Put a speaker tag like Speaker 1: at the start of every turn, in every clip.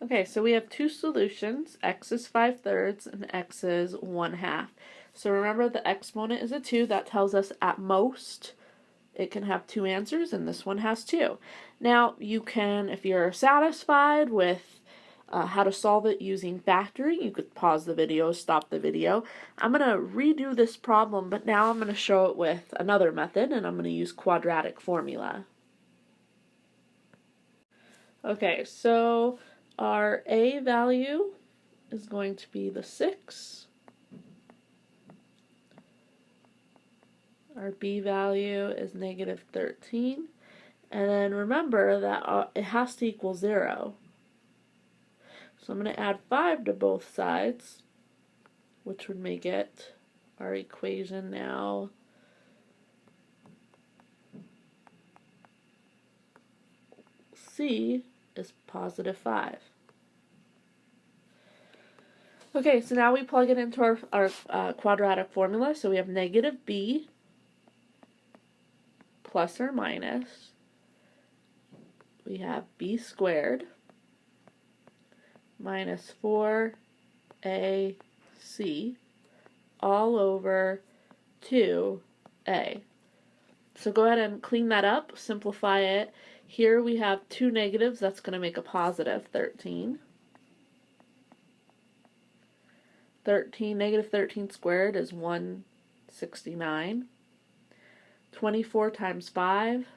Speaker 1: Okay, so we have two solutions. X is 5/3 and X is 1/2. So remember the exponent is a 2. That tells us at most it can have two answers, and this one has two. Now you can, if you're satisfied with how to solve it using factoring, you could pause the video, stop the video. I'm going to redo this problem, but now I'm going to show it with another method, and I'm going to use quadratic formula. Okay, so our A value is going to be the 6. Our B value is -13. And then remember that it has to equal 0. So I'm going to add 5 to both sides, which would make it our equation now C is +5. Okay, so now we plug it into our quadratic formula. So we have -b plus or minus. We have b squared minus 4ac all over 2a. So go ahead and clean that up, simplify it. Here we have two negatives, that's going to make a +13. -13 squared is 169. 24 times 5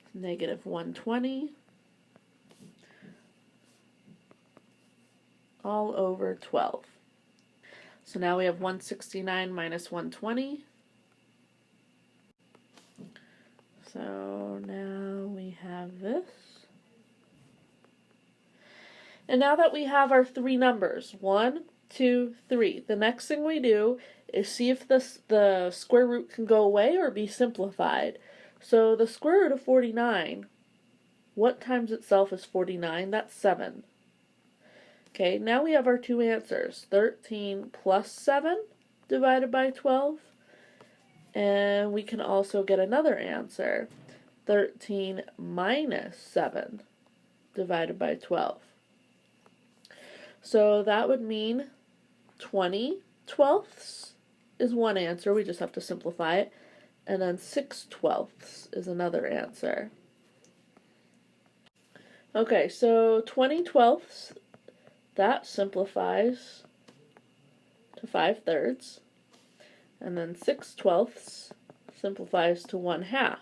Speaker 1: is -120. All over 12. So now we have 169 minus 120. So now we have this. And now that we have our three numbers, 1, 2, 3, the next thing we do is see if the square root can go away or be simplified. So the square root of 49, what times itself is 49? That's 7. Okay, now we have our two answers, 13 plus 7 divided by 12, and we can also get another answer, 13 minus 7 divided by 12. So that would mean 20/12 is one answer, we just have to simplify it, and then 6/12 is another answer. Okay, so 20/12, that simplifies to 5/3, and then 6/12 simplifies to 1/2.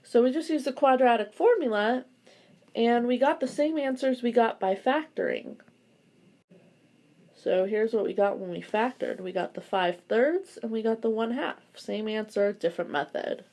Speaker 1: So we just used the quadratic formula, and we got the same answers we got by factoring. So here's what we got when we factored. We got the 5/3 and we got the 1/2. Same answer, different method.